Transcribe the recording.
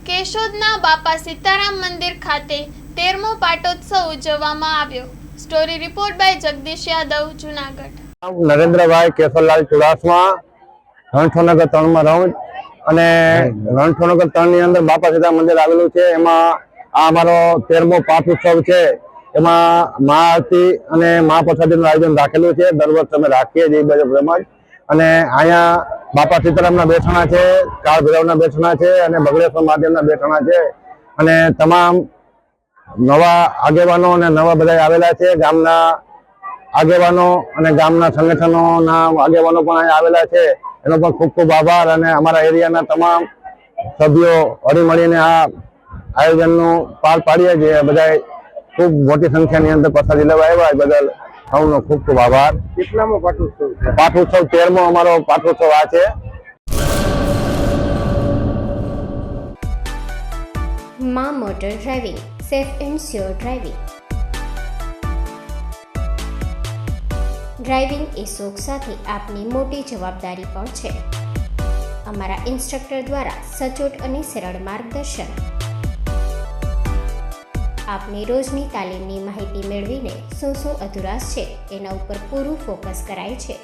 કેશોદના બાપા સીતારામ મંદિર ખાતે 13મો પાટોત્સવ ઉજવવામાં આવ્યો। Story report by Jagdish Yadav, Junagadh. નરેન્દ્રભાઈ કેશવલાલ ચુડાસમા, રણછોડનગર 3 માં રહું અને રણછોડનગર 3 ની અંદર બાપા સીતારામ મંદિર આવેલું છે। એમાં આ અમારો 13મો પાટોત્સવ છે। એમાં મહાઆરતી અને મહાપ્રસાદીનું આયોજન રાખેલું છે। દર વર્ષે અમે રાખીએ છીએ પ્રમાણ। અને અહીંયા બાપા સીતારામના બેસણા છે, કાળ ભૈરવના બેસણા છે અને બગડેશ્વર મહાદેવના બેસણા છે। અને તમામ નવા આગેવાનો અને નવા બધા આવેલા છે। ગામના આગેવાનો અને ગામના સંગઠનોના આગેવાનો પણ અહીંયા આવેલા છે। એનો પણ ખૂબ ખૂબ આભાર। અને અમારા એરિયાના તમામ સભ્યો હળીમળીને આ આયોજનનું પાર પાડીએ છીએ। બધા ખૂબ મોટી સંખ્યાની અંદર પ્રસાદી લેવા આવ્યા એ બદલ સૌનો ખૂબ ખૂબ આભાર। કેટલામો પાટોત્સવ છે? પાટોત્સવ 13મો અમારો પાટોત્સવ આ છે। માં motor driving, safe and sure driving. Driving એ શોખ સાથે આપની મોટી જવાબદારી પણ છે। અમારા ઇન્સ્ટ્રક્ટર દ્વારા સચોટ અને સરળ માર્ગદર્શન। આપની રોજની તાલીમની માહિતી મેળવીને શું અધુરાશ છે એના ઉપર પૂરું ફોકસ કરાય છે।